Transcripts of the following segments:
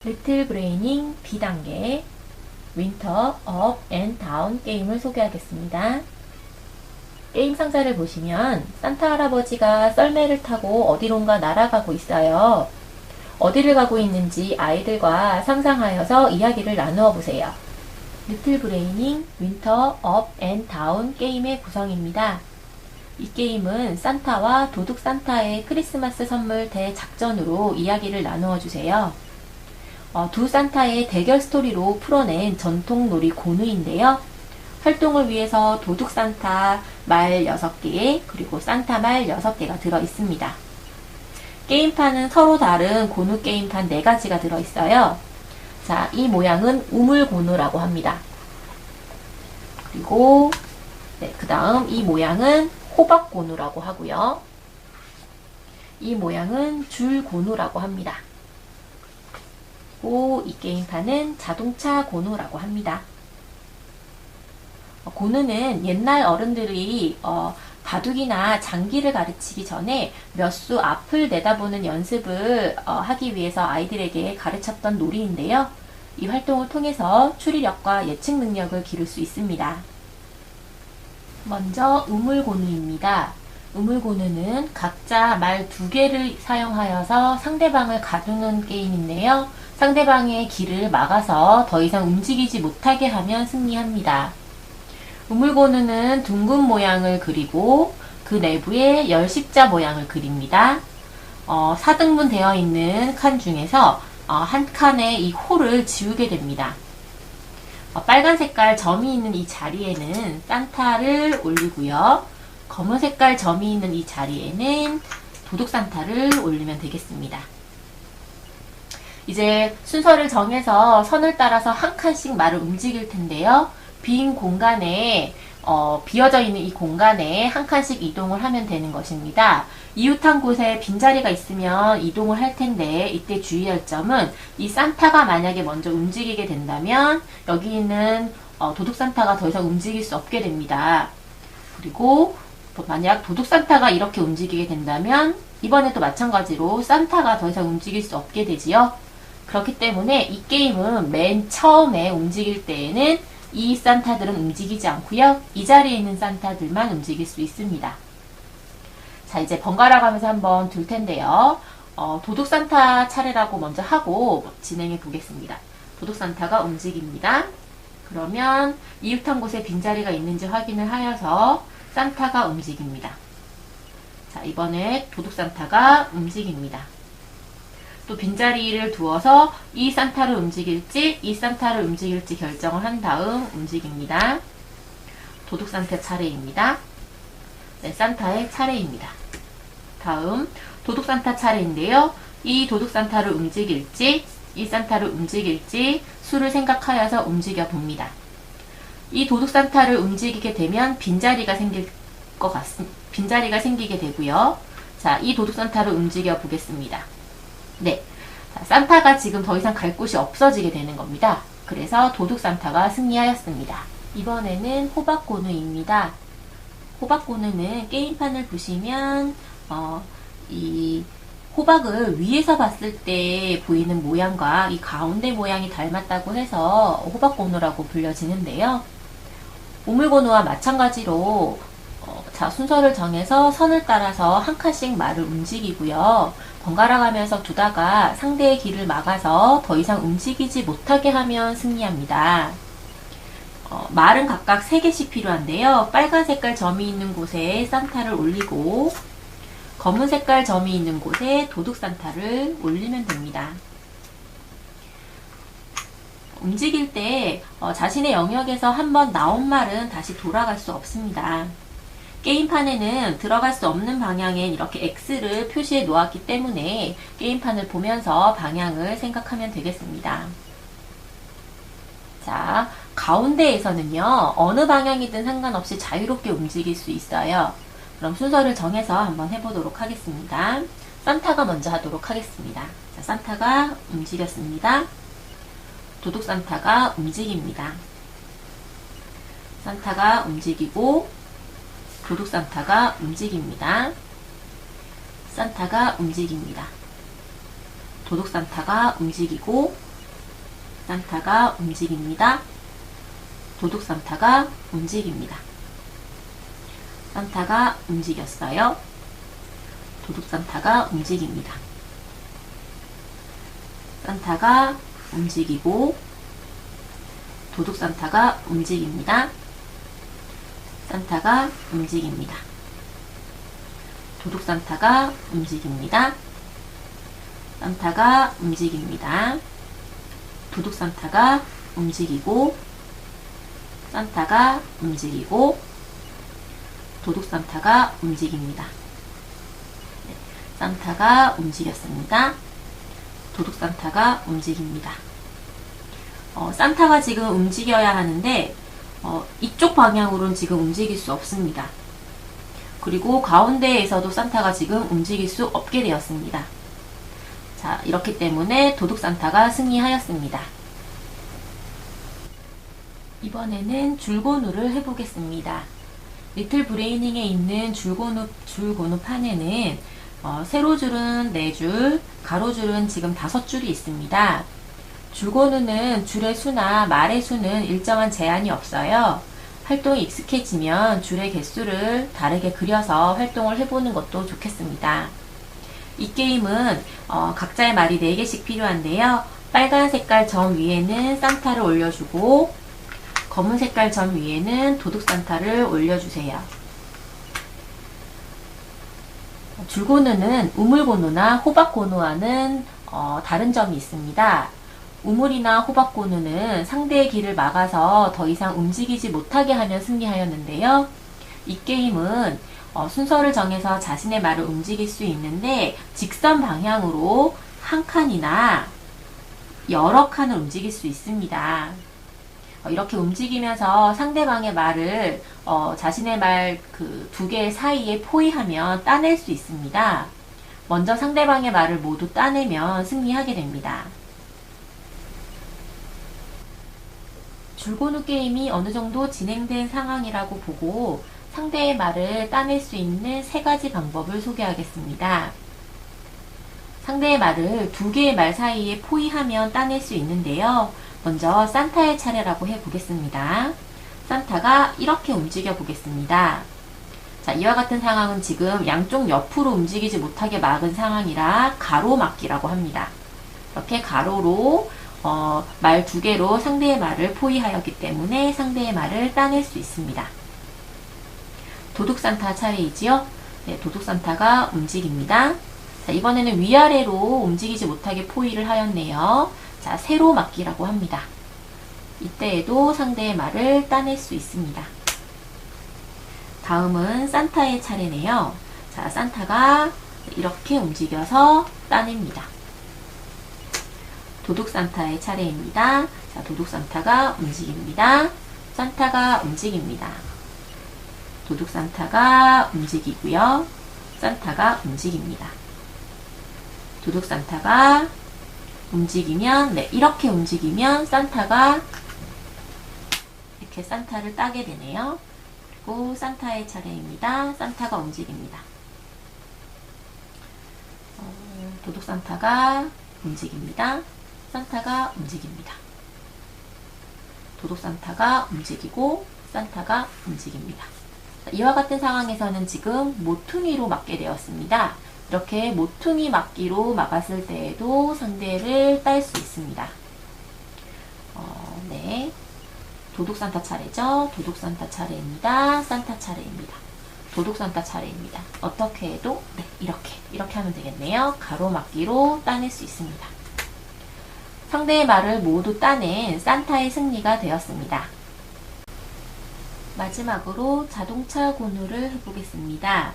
리틀 브레이닝 B단계 윈터 업 앤 다운 게임을 소개하겠습니다. 게임 상자를 보시면 산타 할아버지가 썰매를 타고 어디론가 날아가고 있어요. 어디를 가고 있는지 아이들과 상상하여서 이야기를 나누어 보세요. 리틀 브레이닝 윈터 업 앤 다운 게임의 구성입니다. 이 게임은 산타와 도둑 산타의 크리스마스 선물 대작전으로 이야기를 나누어 주세요. 두 산타의 대결 스토리로 풀어낸 전통 놀이 고누인데요. 활동을 위해서 도둑 산타 말 6개, 그리고 산타 말 6개가 들어있습니다. 게임판은 서로 다른 고누 게임판 4가지가 들어있어요. 자, 이 모양은 우물고누라고 합니다. 그리고 그 다음 이 모양은 호박고누라고 하고요. 이 모양은 줄고누라고 합니다. 이 게임판은 자동차 고누라고 합니다. 고누는 옛날 어른들이 바둑이나 장기를 가르치기 전에 몇 수 앞을 내다보는 연습을 하기 위해서 아이들에게 가르쳤던 놀이인데요. 이 활동을 통해서 추리력과 예측 능력을 기를 수 있습니다. 먼저 우물고누입니다. 우물고누는 각자 말 2개를 사용하여서 상대방을 가두는 게임인데요. 상대방의 길을 막아서 더 이상 움직이지 못하게 하면 승리합니다. 우물고누는 둥근 모양을 그리고 그 내부에 열십자 모양을 그립니다. 4등분 되어 있는 칸 중에서 한 칸에 이 홀을 지우게 됩니다. 빨간 색깔 점이 있는 이 자리에는 산타를 올리고요. 검은 색깔 점이 있는 이 자리에는 도둑 산타를 올리면 되겠습니다. 이제 순서를 정해서 선을 따라서 한 칸씩 말을 움직일 텐데요. 빈 공간에 비어져 있는 이 공간에 한 칸씩 이동을 하면 되는 것입니다. 이웃한 곳에 빈자리가 있으면 이동을 할 텐데 이때 주의할 점은 이 산타가 만약에 먼저 움직이게 된다면 여기 있는 도둑 산타가 더 이상 움직일 수 없게 됩니다. 그리고 만약 도둑 산타가 이렇게 움직이게 된다면 이번에도 마찬가지로 산타가 더 이상 움직일 수 없게 되지요. 그렇기 때문에 이 게임은 맨 처음에 움직일 때에는 이 산타들은 움직이지 않고요. 이 자리에 있는 산타들만 움직일 수 있습니다. 자, 이제 번갈아 가면서 한번 둘 텐데요. 도둑 산타 차례라고 먼저 하고 진행해 보겠습니다. 도둑 산타가 움직입니다. 그러면 이웃한 곳에 빈자리가 있는지 확인을 하여서 산타가 움직입니다. 자, 이번에 도둑 산타가 움직입니다. 또 빈자리를 두어서 이 산타를 움직일지 이 산타를 움직일지 결정을 한 다음 움직입니다. 도둑 산타 차례입니다. 네, 산타의 차례입니다. 다음 도둑 산타 차례인데요. 이 도둑 산타를 움직일지 이 산타를 움직일지 수를 생각하여서 움직여 봅니다. 이 도둑 산타를 움직이게 되면 빈자리가 생기게 되고요. 자, 이 도둑 산타를 움직여 보겠습니다. 네, 자, 산타가 지금 더 이상 갈 곳이 없어지게 되는 겁니다. 그래서 도둑 산타가 승리하였습니다. 이번에는 호박고누입니다. 호박고누는 게임판을 보시면 이 호박을 위에서 봤을 때 보이는 모양과 이 가운데 모양이 닮았다고 해서 호박고누라고 불려지는데요. 우물고누와 마찬가지로 자, 순서를 정해서 선을 따라서 한 칸씩 말을 움직이고요. 번갈아 가면서 두다가 상대의 길을 막아서 더 이상 움직이지 못하게 하면 승리합니다. 말은 각각 3개씩 필요한데요. 빨간 색깔 점이 있는 곳에 산타를 올리고 검은 색깔 점이 있는 곳에 도둑 산타를 올리면 됩니다. 움직일 때 자신의 영역에서 한번 나온 말은 다시 돌아갈 수 없습니다. 게임판에는 들어갈 수 없는 방향엔 이렇게 X를 표시해 놓았기 때문에 게임판을 보면서 방향을 생각하면 되겠습니다. 자, 가운데에서는요, 어느 방향이든 상관없이 자유롭게 움직일 수 있어요. 그럼 순서를 정해서 한번 해보도록 하겠습니다. 산타가 먼저 하도록 하겠습니다. 자, 산타가 움직였습니다. 도둑 산타가 움직입니다. 산타가 움직이고 도둑 산타가 움직입니다. 산타가 움직입니다. 도둑 산타가 움직이고 산타가 움직입니다. 도둑 산타가 움직입니다. 산타가 움직였어요. 도둑 산타가 움직입니다. 산타가 움직이고 도둑 산타가 움직입니다. 산타가 움직입니다. 도둑 산타가 움직입니다. 산타가 움직입니다. 도둑 산타가 움직이고 산타가 움직이고 도둑 산타가 움직입니다. 네, 산타가 움직였습니다. 도둑 산타가 움직입니다. 산타가 지금 움직여야 하는데 이쪽 방향으로는 지금 움직일 수 없습니다. 그리고 가운데에서도 산타가 지금 움직일 수 없게 되었습니다. 자, 이렇기 때문에 도둑 산타가 승리하였습니다. 이번에는 줄고누를 해보겠습니다. 리틀 브레이닝에 있는 줄고누 판에는 세로줄은 4줄, 가로줄은 지금 5줄이 있습니다. 줄고누는 줄의 수나 말의 수는 일정한 제한이 없어요. 활동이 익숙해지면 줄의 개수를 다르게 그려서 활동을 해보는 것도 좋겠습니다. 이 게임은 각자의 말이 4개씩 필요한데요. 빨간 색깔 점 위에는 산타를 올려주고 검은 색깔 점 위에는 도둑 산타를 올려주세요. 줄고누는 우물고누나 호박고누와는 다른 점이 있습니다. 우물이나 호박고누는 상대의 길을 막아서 더 이상 움직이지 못하게 하면 승리하였는데요. 이 게임은 순서를 정해서 자신의 말을 움직일 수 있는데 직선 방향으로 한 칸이나 여러 칸을 움직일 수 있습니다. 이렇게 움직이면서 상대방의 말을 자신의 말 그 2개 사이에 포위하면 따낼 수 있습니다. 먼저 상대방의 말을 모두 따내면 승리하게 됩니다. 줄고누 게임이 어느 정도 진행된 상황이라고 보고 상대의 말을 따낼 수 있는 3가지 방법을 소개하겠습니다. 상대의 말을 2개의 말 사이에 포위하면 따낼 수 있는데요. 먼저 산타의 차례라고 해보겠습니다. 산타가 이렇게 움직여 보겠습니다. 자, 이와 같은 상황은 지금 양쪽 옆으로 움직이지 못하게 막은 상황이라 가로막기라고 합니다. 이렇게 가로로 말 2개로 상대의 말을 포위하였기 때문에 상대의 말을 따낼 수 있습니다. 도둑 산타 차례이지요? 네, 도둑 산타가 움직입니다. 자, 이번에는 위아래로 움직이지 못하게 포위를 하였네요. 자, 세로 막기라고 합니다. 이때에도 상대의 말을 따낼 수 있습니다. 다음은 산타의 차례네요. 자, 산타가 이렇게 움직여서 따냅니다. 도둑 산타의 차례입니다. 자, 도둑 산타가 움직입니다. 산타가 움직입니다. 도둑 산타가 움직이고요. 산타가 움직입니다. 도둑 산타가 움직이면, 네, 이렇게 움직이면 산타가 이렇게 산타를 따게 되네요. 그리고 산타의 차례입니다. 산타가 움직입니다. 도둑 산타가 움직입니다. 산타가 움직입니다. 도둑 산타가 움직이고 산타가 움직입니다. 이와 같은 상황에서는 지금 모퉁이로 막게 되었습니다. 이렇게 모퉁이 막기로 막았을 때에도 상대를 딸 수 있습니다. 네, 도둑 산타 차례죠. 도둑 산타 차례입니다. 산타 차례입니다. 도둑 산타 차례입니다. 어떻게 해도 네, 이렇게 하면 되겠네요. 가로막기로 따낼 수 있습니다. 상대의 말을 모두 따낸 산타의 승리가 되었습니다. 마지막으로 자동차 고누를 해보겠습니다.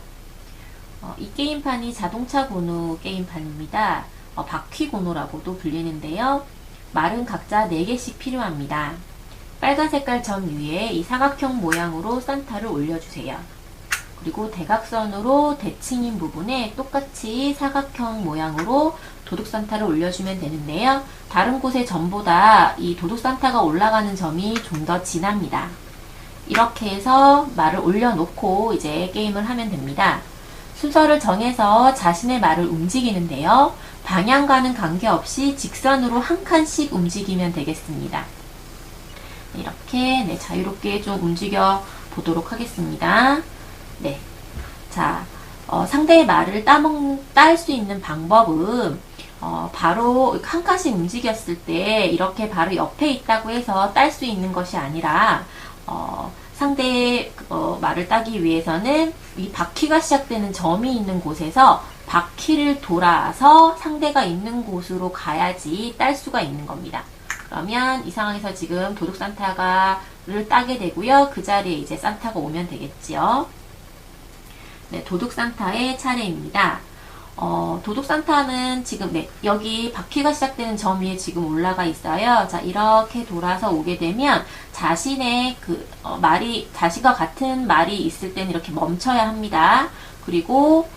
이 게임판이 자동차 고누 게임판입니다. 바퀴 고누라고도 불리는데요. 말은 각자 4개씩 필요합니다. 빨간 색깔 점 위에 이 사각형 모양으로 산타를 올려주세요. 그리고 대각선으로 대칭인 부분에 똑같이 사각형 모양으로 도둑 산타를 올려주면 되는데요. 다른 곳의 점보다 이 도둑 산타가 올라가는 점이 좀 더 진합니다. 이렇게 해서 말을 올려놓고 이제 게임을 하면 됩니다. 순서를 정해서 자신의 말을 움직이는데요. 방향과는 관계없이 직선으로 한 칸씩 움직이면 되겠습니다. 이렇게 네, 자유롭게 좀 움직여 보도록 하겠습니다. 네, 자, 상대의 말을 딸 수 있는 방법은 바로 한 칸씩 움직였을 때 이렇게 바로 옆에 있다고 해서 딸 수 있는 것이 아니라 상대의 말을 따기 위해서는 이 바퀴가 시작되는 점이 있는 곳에서 바퀴를 돌아서 상대가 있는 곳으로 가야지 딸 수가 있는 겁니다. 그러면 이 상황에서 지금 도둑 산타를 따게 되고요. 그 자리에 이제 산타가 오면 되겠지요. 네, 도둑 산타의 차례입니다. 도둑 산타는 지금 네, 여기 바퀴가 시작되는 점 위에 지금 올라가 있어요. 자, 이렇게 돌아서 오게 되면 자신의 자신과 같은 말이 있을 때는 이렇게 멈춰야 합니다. 그리고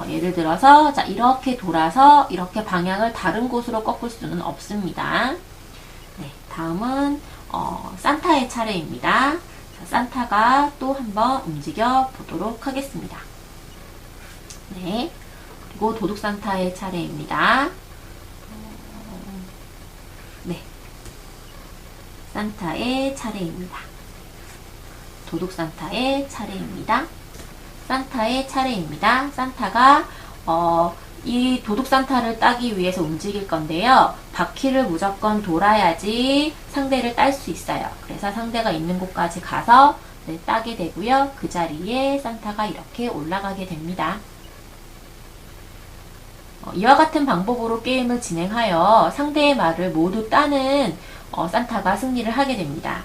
예를 들어서 자, 이렇게 돌아서 이렇게 방향을 다른 곳으로 꺾을 수는 없습니다. 네, 다음은 산타의 차례입니다. 자, 산타가 또 한번 움직여 보도록 하겠습니다. 네, 그리고 도둑 산타의 차례입니다. 네, 산타의 차례입니다. 도둑 산타의 차례입니다. 산타의 차례입니다. 산타가 이 도둑 산타를 따기 위해서 움직일 건데요. 바퀴를 무조건 돌아야지 상대를 딸 수 있어요. 그래서 상대가 있는 곳까지 가서 네, 따게 되고요. 그 자리에 산타가 이렇게 올라가게 됩니다. 이와 같은 방법으로 게임을 진행하여 상대의 말을 모두 따는 산타가 승리를 하게 됩니다.